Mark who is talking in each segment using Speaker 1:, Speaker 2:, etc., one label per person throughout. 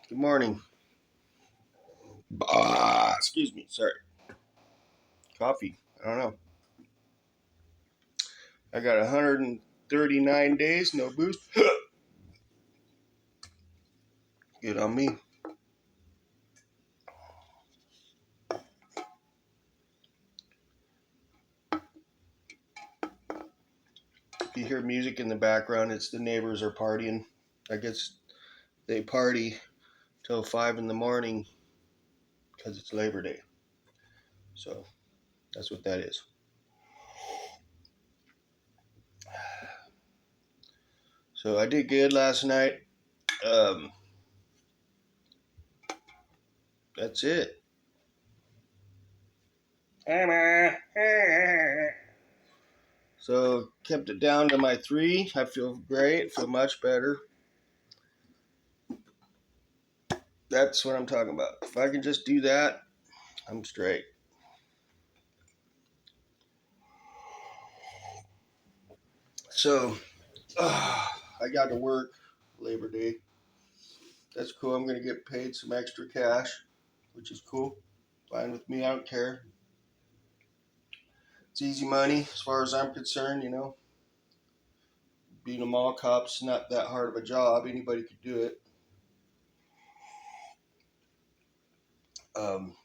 Speaker 1: Good morning. Excuse me. Sorry. Coffee. I don't know. I got 139 days, no boost. Good on me. If you hear music in the background, it's the neighbors are partying. I guess they party till 5 in the morning because it's Labor Day. So that's what that is. So I did good last night. Um, that's it. So kept it down to my 3. I feel great. Feel much better. That's what I'm talking about. If I can just do that, I'm straight. So I got to work Labor Day. That's cool. I'm going to get paid some extra cash, which is cool. Fine with me. I don't care. It's easy money as far as I'm concerned, you know. Being a mall cop's not that hard of a job. Anybody could do it. Um,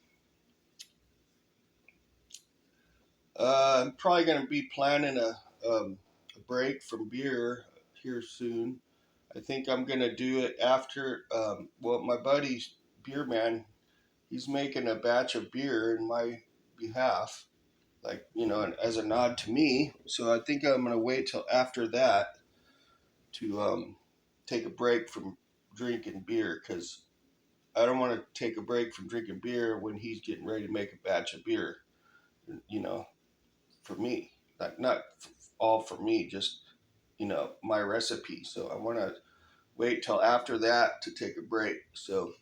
Speaker 1: I'm probably going to be planning a break from beer here soon. I think I'm going to do it after, my buddy's beer man, he's making a batch of beer in my behalf, like, as a nod to me. So I think I'm gonna wait till after that to take a break from drinking beer, because I don't want to take a break from drinking beer when he's getting ready to make a batch of beer. You know, for me, not all for me, just my recipe. So I want to wait till after that to take a break. So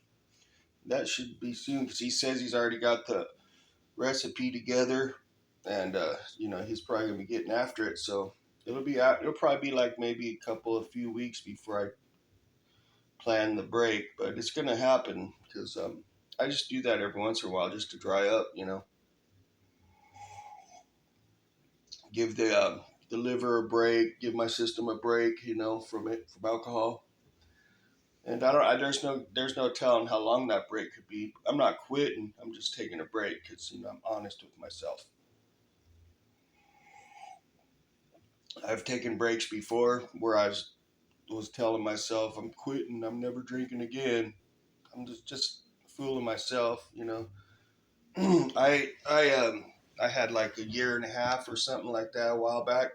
Speaker 1: that should be soon, because he says he's already got the recipe together, and he's probably gonna be getting after it. So it'll probably be like maybe a few weeks before I plan the break, but it's gonna happen because I just do that every once in a while just to dry up, give the liver a break, give my system a break, from alcohol. And there's no telling how long that break could be. I'm not quitting. I'm just taking a break because I'm honest with myself. I've taken breaks before where I was telling myself I'm quitting, I'm never drinking again. I'm just fooling myself. I had like a year and a half or something like that a while back,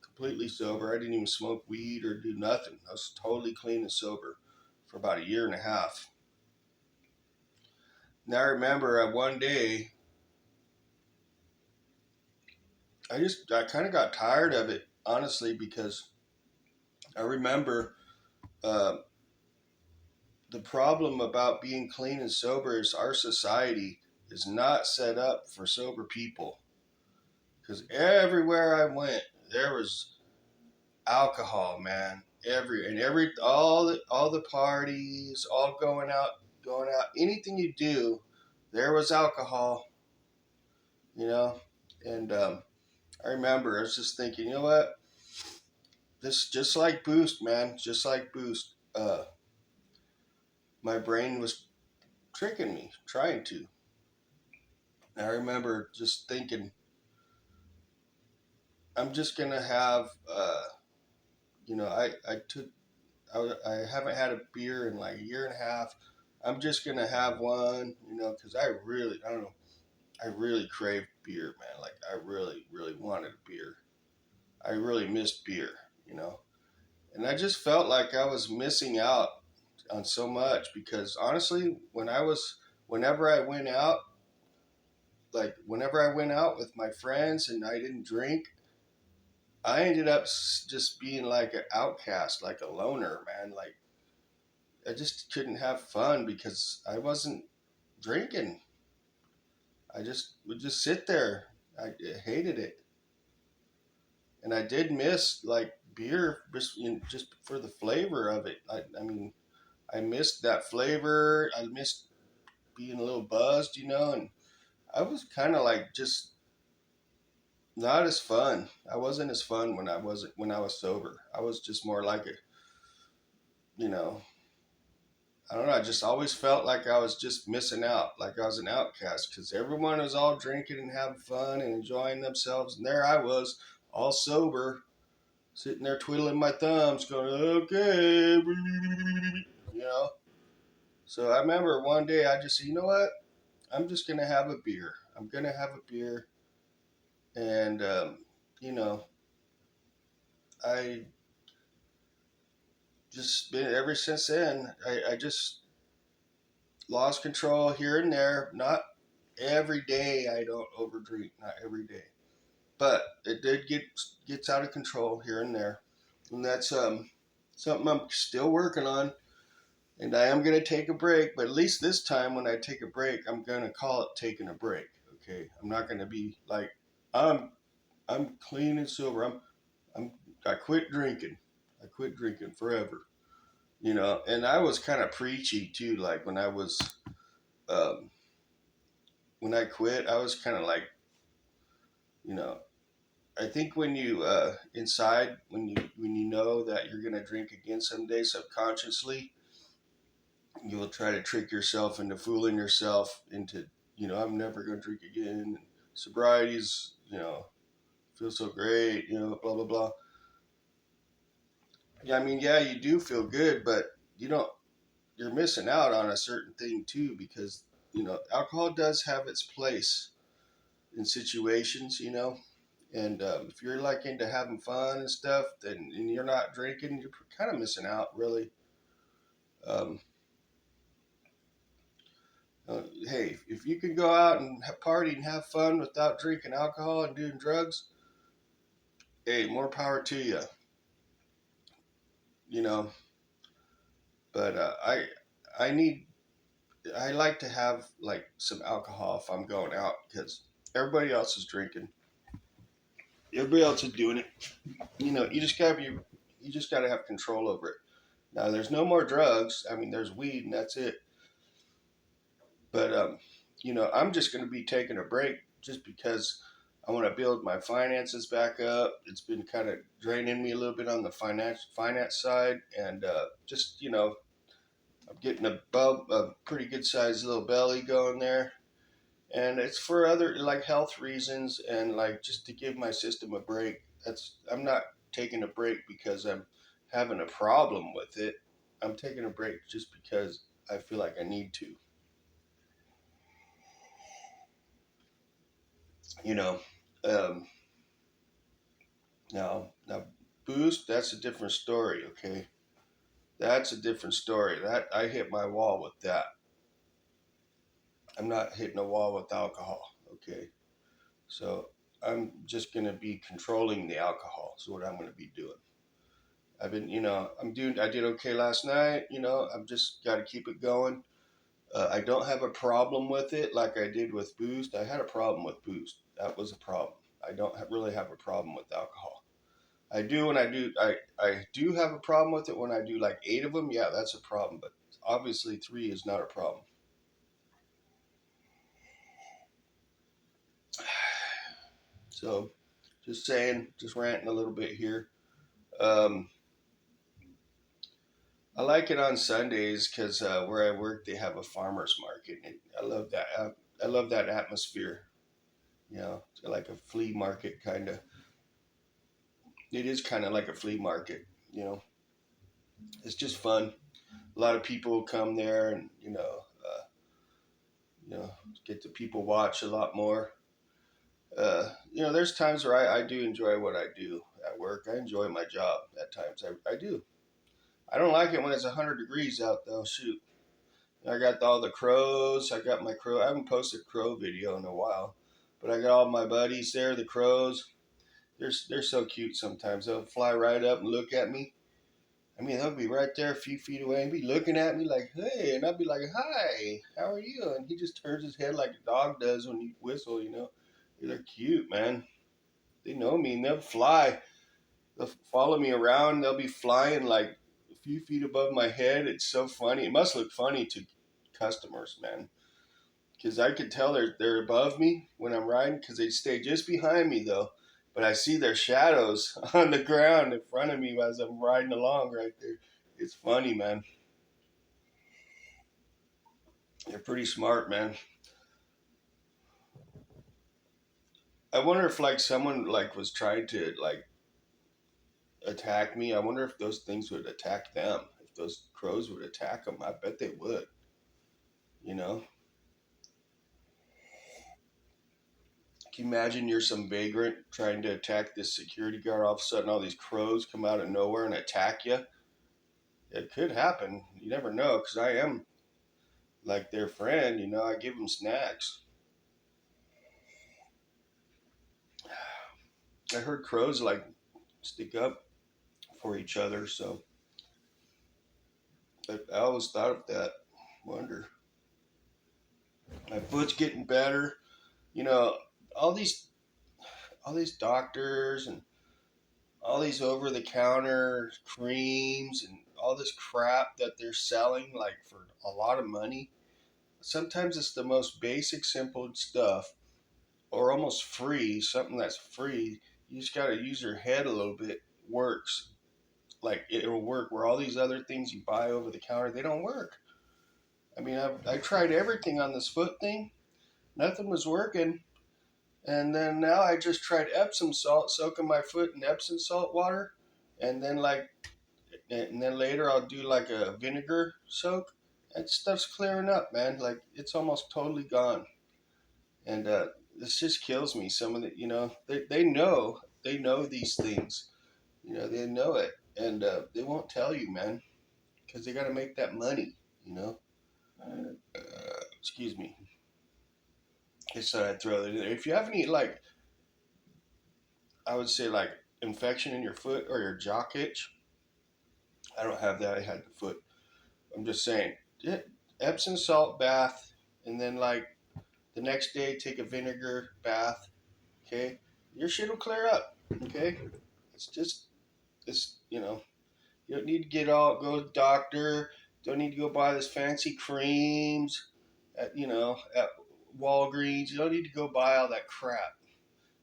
Speaker 1: completely sober. I didn't even smoke weed or do nothing. I was totally clean and sober for about a year and a half. And I remember one day I kind of got tired of it, honestly, because I remember uh, the problem about being clean and sober is our society is not set up for sober people. Because everywhere I went, there was alcohol, man. All the parties, all going out. Anything you do, there was alcohol, you know. And I remember I was just thinking, you know what? This just like Boost, man. Just like Boost. My brain was tricking me, trying to. And I remember just thinking, I'm just gonna have, I took, I haven't had a beer in like a year and a half. I'm just gonna have one, because I don't know, I really craved beer, man. Like I really, really wanted a beer. I really missed beer, you know, and I just felt like I was missing out on so much because honestly, whenever I went out, whenever I went out with my friends and I didn't drink, I ended up just being like an outcast, like a loner, man. Like I just couldn't have fun because I wasn't drinking. I just would just sit there. I hated it, and I did miss like beer just for the flavor of it. I mean, I missed that flavor. I missed being a little buzzed, and I was kind of like just not as fun. I wasn't as fun when I was sober. I was just more like a, you know, I don't know. I just always felt like I was just missing out, like I was an outcast, because everyone was all drinking and having fun and enjoying themselves, and there I was, all sober, sitting there twiddling my thumbs, going, "Okay," you know. So I remember one day I just said, "You know what? I'm just gonna have a beer. I'm gonna have a beer," and you know, I just been ever since then. I just lost control here and there. Not every day. I don't overdrink. Not every day, but it did gets out of control here and there, and that's something I'm still working on. And I am gonna take a break, but at least this time when I take a break, I'm gonna call it taking a break. Okay, I'm not gonna be like I'm I'm clean and sober. I'm I quit drinking. I quit drinking forever. And I was kind of preachy too. Like um, when I quit, I was kind of like, you know, I think when you inside when you know that you're gonna drink again someday, subconsciously, you will try to trick yourself into fooling yourself into, I'm never gonna drink again. Sobriety's, feels so great, blah blah blah. Yeah, I mean, yeah, you do feel good, but you don't. You're missing out on a certain thing too, because alcohol does have its place in situations, and if you're like into having fun and stuff, then and you're not drinking, you're kind of missing out, really. Um, hey, if you can go out and party and have fun without drinking alcohol and doing drugs, hey, more power to you, you know. But I need, I like to have like some alcohol if I'm going out because everybody else is drinking, everybody else is doing it. You just gotta have control over it. Now, there's no more drugs. I mean, there's weed and that's it. But I'm just going to be taking a break just because I want to build my finances back up. It's been kind of draining me a little bit on the finance side, and just I'm getting a pretty good sized little belly going there, and it's for other like health reasons and like just to give my system a break. I'm not taking a break because I'm having a problem with it. I'm taking a break just because I feel like I need to. You know, um, now, boost. That's a different story. Okay, that's a different story. That I hit my wall with that. I'm not hitting a wall with alcohol. Okay, so I'm just gonna be controlling the alcohol. Is what I'm gonna be doing. I've been, I did okay last night. I've just got to keep it going. I don't have a problem with it like I did with boost. I had a problem with boost. That was a problem. I don't really have a problem with alcohol. I do when I do have a problem with it when I do like 8 of them. Yeah, that's a problem. But obviously 3 is not a problem. So just saying, just ranting a little bit here. Um, I like it on Sundays because where I work they have a farmers market. And I love that. I love that atmosphere. It's like a flea market kind of. It is kind of like a flea market. It's just fun. A lot of people come there, and you know, get to people watch a lot more. There's times where I do enjoy what I do at work. I enjoy my job at times. I do. I don't like it when it's 100 degrees out though. Shoot. I got all the crows. I got my crow. I haven't posted a crow video in a while, but I got all my buddies there. The crows. They're so cute. Sometimes they'll fly right up and look at me. I mean, they'll be right there a few feet away and be looking at me like, "Hey," and I'll be like, "Hi, how are you?" And he just turns his head like a dog does when you whistle. They're cute, man. They know me and they'll fly. They'll follow me around. They'll be flying like few feet above my head. It's so funny. It must look funny to customers, man, because I could tell they're above me when I'm riding because they stay just behind me though. But I see their shadows on the ground in front of me as I'm riding along right there. It's funny, man. They're pretty smart, man. I wonder if like someone like was trying to like attack me. I wonder if those things would attack them. If those crows would attack them, I bet they would. You know, can you imagine you're some vagrant trying to attack this security guard? All of a sudden, all these crows come out of nowhere and attack you. It could happen. You never know, because I am like their friend. You know, I give them snacks. I heard crows like stick up for each other, so I always thought of that. Wonder. My foot's getting better. You know, all these all these doctors and all these over the counter creams and all this crap that they're selling like for a lot of money. Sometimes it's the most basic, simple stuff or almost free, something that's free. You just got to use your head a little bit. Works. Like it'll work where all these other things you buy over the counter, they don't work. I mean, I tried everything on this foot thing. Nothing was working. And then now I just tried Epsom salt, soaking my foot in Epsom salt water. And then later I'll do like a vinegar soak. That stuff's clearing up, man. Like it's almost totally gone. And this just kills me. Some of the, they know these things. You know, they know it. And they won't tell you, man, because they got to make that money, you know. Excuse me. I said I'd throw it in there. If you have any, like, I would say, like, infection in your foot or your jock itch, I don't have that. I had the foot. I'm just saying, yeah, Epsom salt bath, and then, like, the next day, take a vinegar bath, okay? Your shit will clear up, okay? It's just, you don't need to go to the doctor. Don't need to go buy this fancy creams at Walgreens. You don't need to go buy all that crap.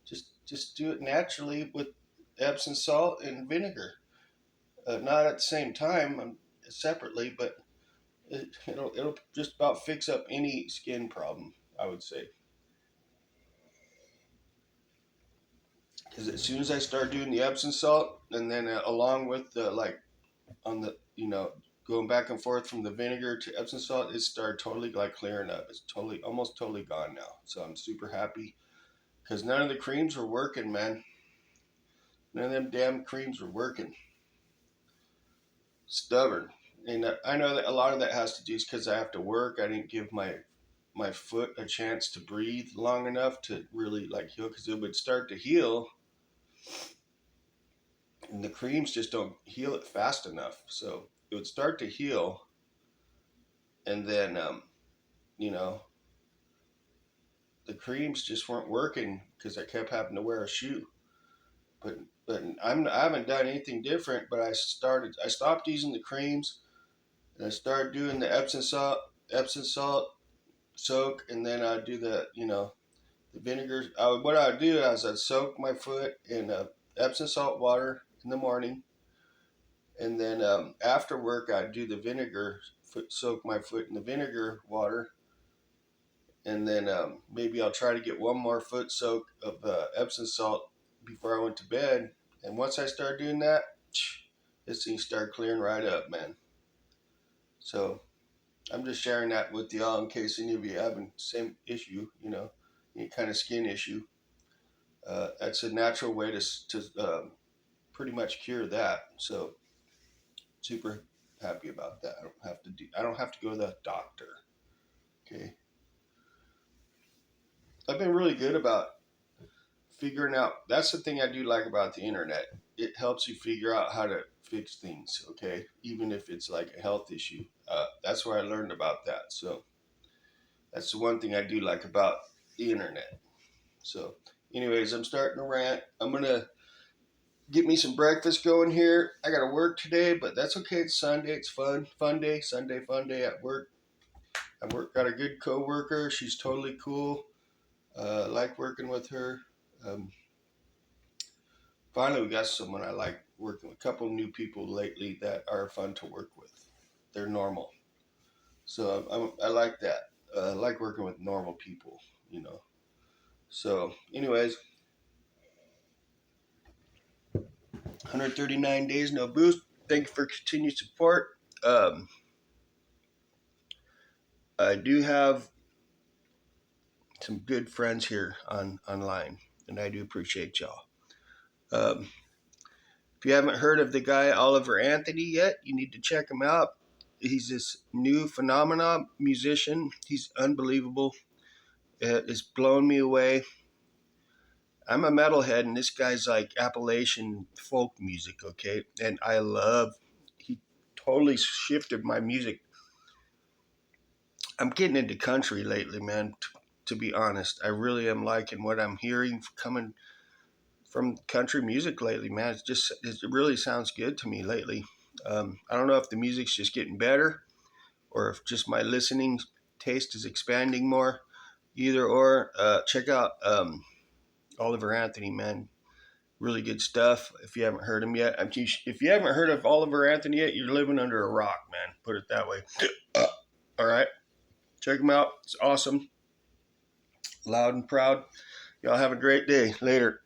Speaker 1: Just do it naturally with Epsom salt and vinegar. Not at the same time, separately, but it'll just about fix up any skin problem, I would say. Because as soon as I start doing the Epsom salt, and then along with the like on the going back and forth from the vinegar to Epsom salt, it started totally like clearing up. It's totally almost totally gone now. So I'm super happy because none of the creams were working, man. None of them damn creams were working. Stubborn. And I know that a lot of that has to do is because I have to work. I didn't give my foot a chance to breathe long enough to really like heal because it would start to heal and the creams just don't heal it fast enough. So it would start to heal and then you know the creams just weren't working because I kept having to wear a shoe. But I haven't done anything different. But I stopped using the creams and I started doing the Epsom salt soak, and then I do the vinegar. What I would do is I'd soak my foot in Epsom salt water in the morning, and then after work I'd do the vinegar. Soak my foot in the vinegar water, and then maybe I'll try to get one more foot soak of Epsom salt before I went to bed. And once I started doing that, this thing started clearing right up, man. So I'm just sharing that with y'all in case any of you having the same issue, any kind of skin issue. That's a natural way to pretty much cure that. So super happy about that. I don't have to go to the doctor. Okay. I've been really good about figuring out. That's the thing I do like about the internet. It helps you figure out how to fix things, okay? Even if it's like a health issue. That's where I learned about that. So that's the one thing I do like about the internet. So anyways, I'm starting to rant. I'm gonna get me some breakfast going here. I got to work today, but that's okay. It's Sunday. It's fun day. Sunday fun day at work. Got a good coworker. She's totally cool. Like working with her. Um, Finally, we got someone I like working with. A couple new people lately that are fun to work with. They're normal, so I like that. I like working with normal people, you know. So, anyways, 139 days, no boost. Thank you for continued support. Um, I do have some good friends here online, and I do appreciate y'all. Um, if you haven't heard of the guy Oliver Anthony yet, you need to check him out. He's this new phenomenon musician. He's unbelievable. It's blown me away. I'm a metalhead, and this guy's like Appalachian folk music, okay? And he totally shifted my music. I'm getting into country lately, man, to be honest. I really am liking what I'm hearing coming from country music lately, man. It really sounds good to me lately. I don't know if the music's just getting better or if just my listening taste is expanding more. Either or, check out Oliver Anthony, man. Really good stuff. If you haven't heard him yet, if you haven't heard of Oliver Anthony yet, you're living under a rock, man. Put it that way. All right, check him out. It's awesome. Loud and proud. Y'all have a great day. Later.